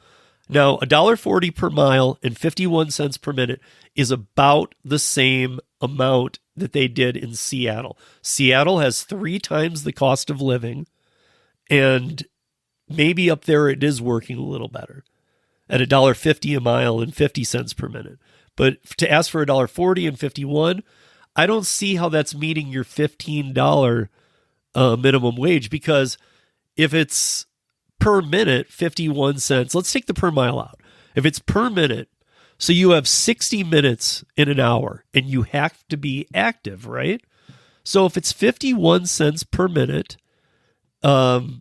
Speaker 1: Now, $1.40 per mile and 51 cents per minute is about the same amount that they did in Seattle. Seattle has 3 times the cost of living, and maybe up there it is working a little better at $1.50 a mile and 50 cents per minute. But to ask for $1.40 and 51, I don't see how that's meeting your $15 minimum wage, because if it's per minute, 51 cents, let's take the per mile out. If it's per minute, so you have 60 minutes in an hour and you have to be active, right? So if it's 51 cents per minute, and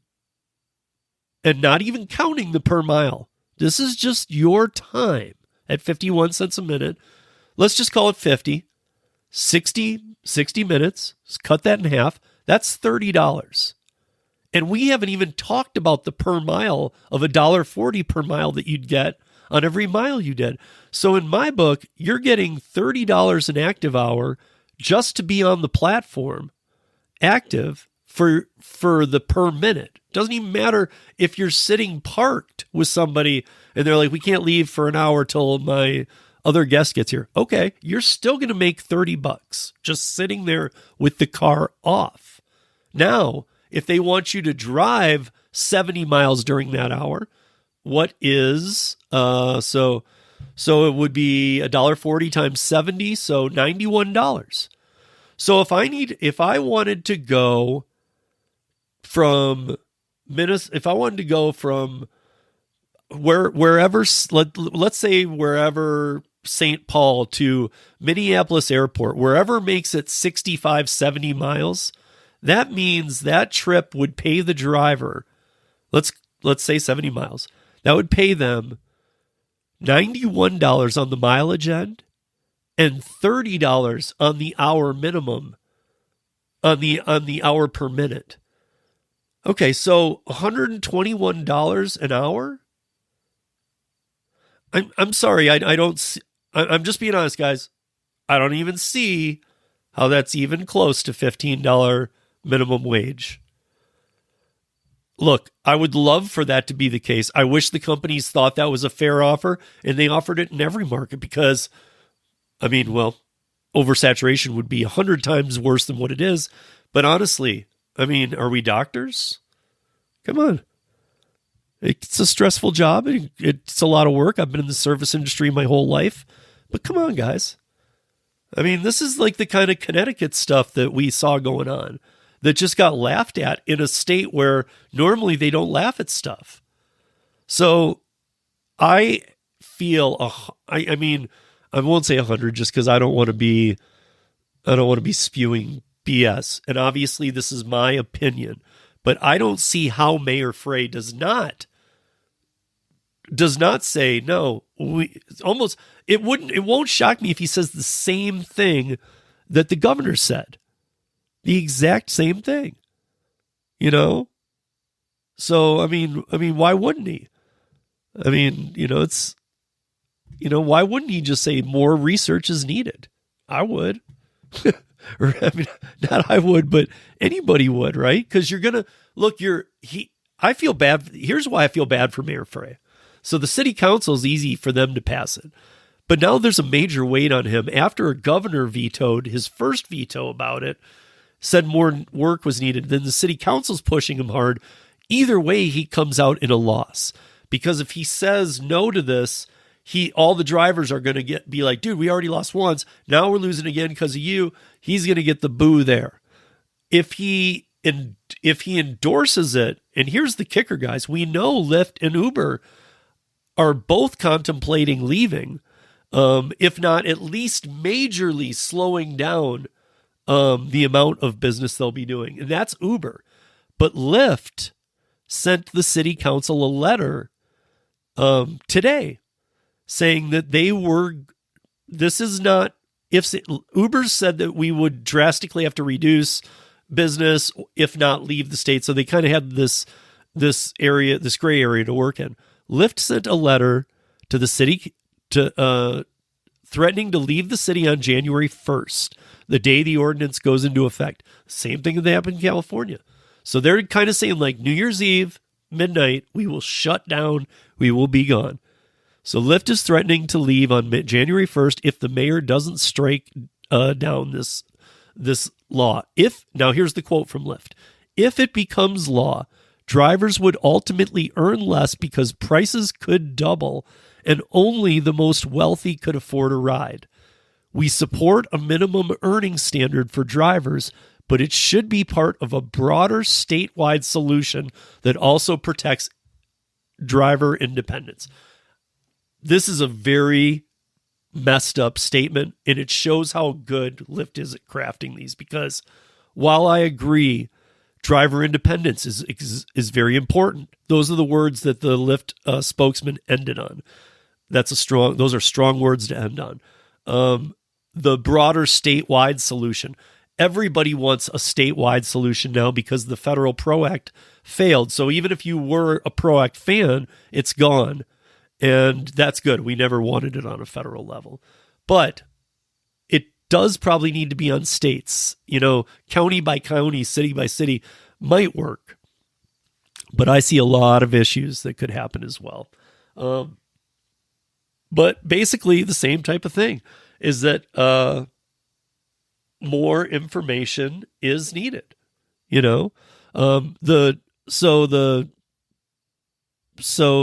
Speaker 1: not even counting the per mile, this is just your time at 51 cents a minute. Let's just call it 50. 60 minutes, cut that in half. That's $30. And we haven't even talked about the per mile of $1.40 per mile that you'd get on every mile you did. So in my book, you're getting $30 an active hour just to be on the platform active for the per minute. Doesn't even matter if you're sitting parked with somebody and they're like, we can't leave for an hour till my other guest gets here. Okay, you're still going to make $30 just sitting there with the car off. Now, if they want you to drive 70 miles during that hour, what is so it would be $1.40 times 70, so $91. So if I wanted to go from wherever, let's say wherever St. Paul to Minneapolis Airport, wherever makes it 65, 70 miles, that means that trip would pay the driver, let's say 70 miles, that would pay them $91 on the mileage end and $30 on the hour minimum, on the hour per minute. Okay, so $121 an hour? I'm sorry, I don't see, I'm just being honest, guys. I don't even see how that's even close to $15 minimum wage. Look, I would love for that to be the case. I wish the companies thought that was a fair offer and they offered it in every market, because, oversaturation would be 100 times worse than what it is. But honestly, are we doctors? Come on. It's a stressful job. It's a lot of work. I've been in the service industry my whole life. But come on, guys. This is like the kind of Connecticut stuff that we saw going on that just got laughed at in a state where normally they don't laugh at stuff. So I feel, I won't say 100 just because I don't want to be spewing BS. And obviously this is my opinion, but I don't see how Mayor Frey does not say no. It won't shock me if he says the same thing that the governor said. The exact same thing. So, why wouldn't he? why wouldn't he just say more research is needed? I would. Or, I mean, not I would, but anybody would, right? Because you're going to look, I feel bad. Here's why I feel bad for Mayor Frey. So the city council is easy for them to pass it. But now there's a major weight on him after a governor vetoed his first veto about it, said more work was needed. Then the city council's pushing him hard. Either way, he comes out in a loss. Because if he says no to this, all the drivers are going to be like, dude, we already lost once. Now we're losing again because of you. He's going to get the boo there. If he endorses it, and here's the kicker, guys, we know Lyft and Uber are both contemplating leaving, if not at least majorly slowing down the amount of business they'll be doing. And that's Uber. But Lyft sent the city council a letter today saying that Uber said that we would drastically have to reduce business, if not leave the state. So they kind of had this gray area to work in. Lyft sent a letter to the city threatening to leave the city on January 1st, the day the ordinance goes into effect. Same thing that happened in California. So they're kind of saying like New Year's Eve, midnight, we will shut down, we will be gone. So Lyft is threatening to leave on January 1st if the mayor doesn't strike down this law. Now here's the quote from Lyft. If it becomes law, drivers would ultimately earn less because prices could double and only the most wealthy could afford a ride. We support a minimum earning standard for drivers, but it should be part of a broader statewide solution that also protects driver independence. This is a very messed up statement, and it shows how good Lyft is at crafting these, because while I agree driver independence is very important, those are the words that the Lyft spokesman ended on. Those are strong words to end on. The broader statewide solution. Everybody wants a statewide solution now because the federal PRO Act failed. So even if you were a PRO Act fan, it's gone. And that's good. We never wanted it on a federal level. But it does probably need to be on states. County by county, city by city might work. But I see a lot of issues that could happen as well. But basically the same type of thing is that more information is needed. So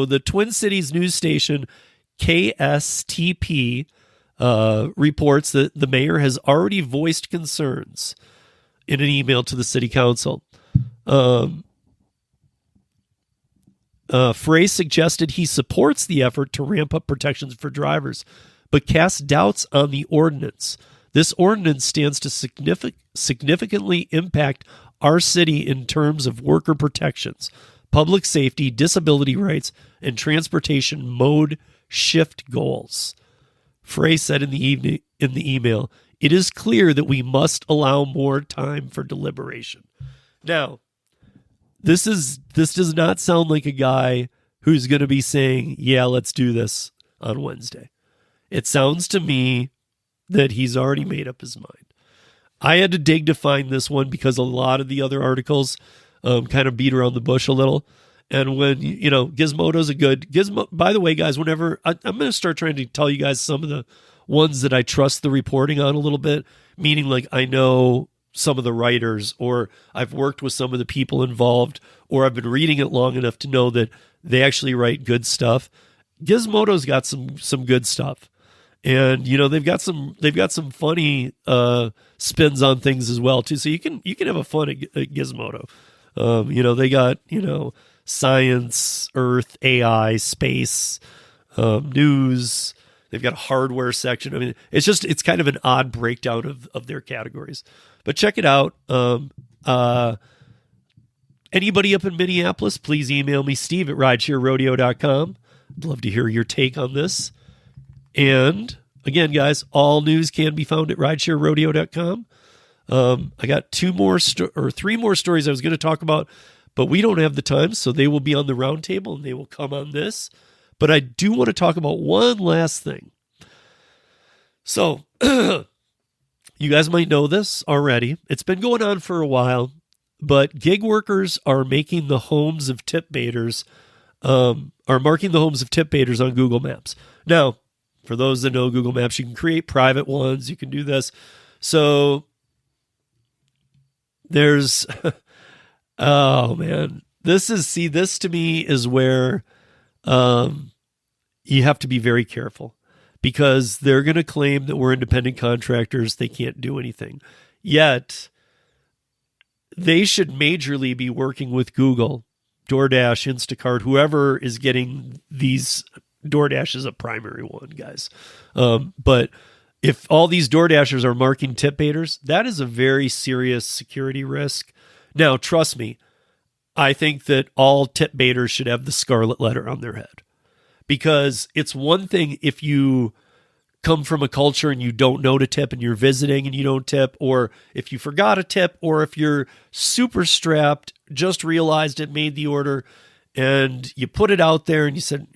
Speaker 1: the Twin Cities news station KSTP reports that the mayor has already voiced concerns in an email to the city council. Frey suggested he supports the effort to ramp up protections for drivers, but casts doubts on the ordinance. This ordinance stands to significantly impact our city in terms of worker protections, public safety, disability rights, and transportation mode shift goals. Frey said in the email, "It is clear that we must allow more time for deliberation." Now, this does not sound like a guy who's going to be saying, "Yeah, let's do this on Wednesday." It sounds to me that he's already made up his mind. I had to dig to find this one because a lot of the other articles kind of beat around the bush a little. And when, Gizmodo's a good Gizmo. By the way, guys, whenever I'm going to start trying to tell you guys some of the ones that I trust the reporting on a little bit, meaning like I know some of the writers, or I've worked with some of the people involved, or I've been reading it long enough to know that they actually write good stuff. Gizmodo's got some good stuff. And they've got some funny spins on things as well too. So you can have a fun at Gizmodo. They got science, Earth, AI, space, news. They've got a hardware section. I mean, it's kind of an odd breakdown of their categories. But check it out. Anybody up in Minneapolis, please email me, steve@ridesharerodeo.com. I'd love to hear your take on this. And again, guys, all news can be found at ridesharerodeo.com. I got 3 more stories I was going to talk about, but we don't have the time, so they will be on the roundtable and they will come on this. But I do want to talk about one last thing. So you guys might know this already. It's been going on for a while, but gig workers are making the homes of tip baiters, are marking the homes of tip baiters on Google Maps. Now, for those that know Google Maps, you can create private ones. You can do this. So there's, oh man, this to me is where you have to be very careful, because they're going to claim that we're independent contractors. They can't do anything. Yet, they should majorly be working with Google, DoorDash, Instacart, whoever is getting these. DoorDash is a primary one, guys. But if all these DoorDashers are marking tip baiters, that is a very serious security risk. Now, trust me, I think that all tip baiters should have the scarlet letter on their head. Because it's one thing if you come from a culture and you don't know to tip and you're visiting and you don't tip, or if you forgot a tip, or if you're super strapped, just realized it, made the order, and you put it out there and you said,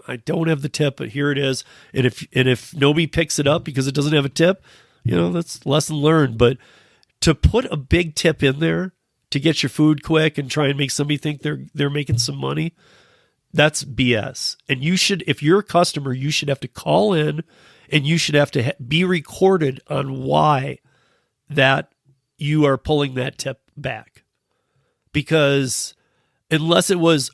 Speaker 1: I don't have the tip, but here it is. And if nobody picks it up because it doesn't have a tip, that's lesson learned. But to put a big tip in there to get your food quick and try and make somebody think they're making some money, that's BS. And you should, if you're a customer, you should have to call in and you should have to be recorded on why that you are pulling that tip back. Because unless it was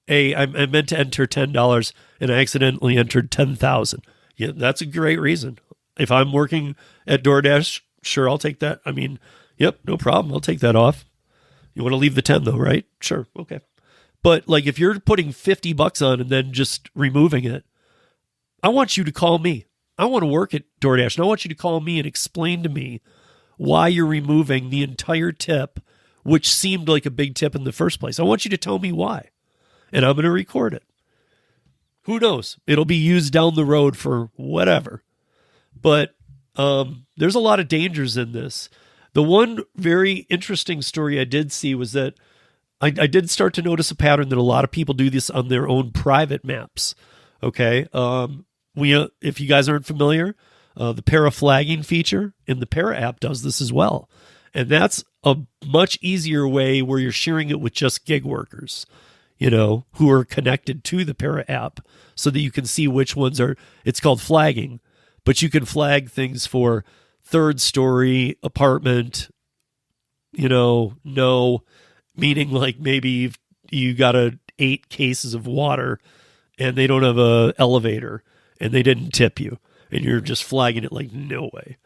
Speaker 1: I meant to enter $10 and I accidentally entered 10,000. Yeah, that's a great reason. If I'm working at DoorDash, sure, I'll take that. I mean, yep, no problem. I'll take that off. You want to leave the 10 though, right? Sure. Okay. But like if you're putting $50 on and then just removing it, I want you to call me. I want to work at DoorDash and I want you to call me and explain to me why you're removing the entire tip, which seemed like a big tip in the first place. I want you to tell me why. And I'm going to record it. Who knows? It'll be used down the road for whatever. But there's a lot of dangers in this. The one very interesting story I did see was that I did start to notice a pattern that a lot of people do this on their own private maps. Okay. If you guys aren't familiar, the para flagging feature in the Para app does this as well. And that's a much easier way where you're sharing it with just gig workers, who are connected to the Para app so that you can see which ones it's called flagging, but you can flag things for third story apartment, no, meaning like maybe you got 8 cases of water and they don't have a elevator and they didn't tip you and you're just flagging it like, no way,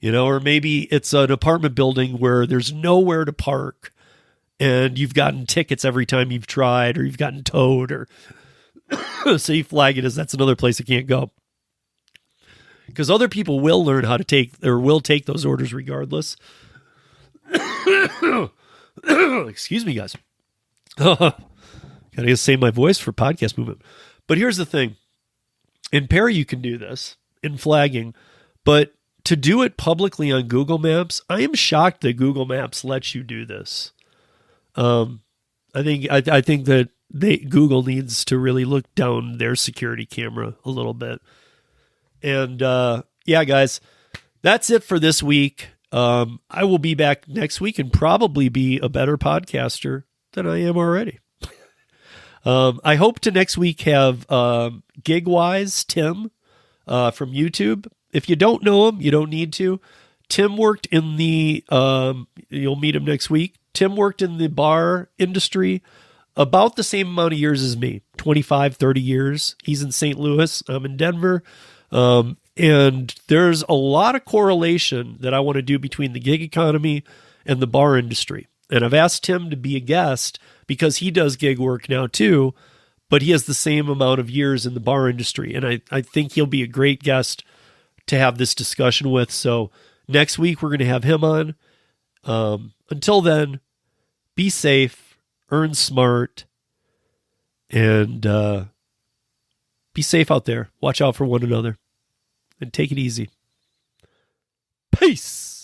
Speaker 1: or maybe it's an apartment building where there's nowhere to park and you've gotten tickets every time you've tried, or you've gotten towed, or so you flag it as that's another place you can't go. Because other people will learn how to take those orders regardless. Excuse me, guys. Gotta save my voice for podcast movement. But here's the thing. In Para, you can do this in flagging, but to do it publicly on Google Maps, I am shocked that Google Maps lets you do this. I think that Google needs to really look down their security camera a little bit. And yeah, guys, that's it for this week. I will be back next week and probably be a better podcaster than I am already. I hope to next week have Gigwise Tim from YouTube. If you don't know him, you don't need to. Tim worked in the, you'll meet him next week. Tim worked in the bar industry about the same amount of years as me, 25, 30 years. He's in St. Louis. I'm in Denver. And there's a lot of correlation that I want to do between the gig economy and the bar industry. And I've asked Tim to be a guest because he does gig work now too, but he has the same amount of years in the bar industry. And I think he'll be a great guest to have this discussion with. So next week, we're going to have him on. Until then, be safe, earn smart, and be safe out there. Watch out for one another and take it easy. Peace.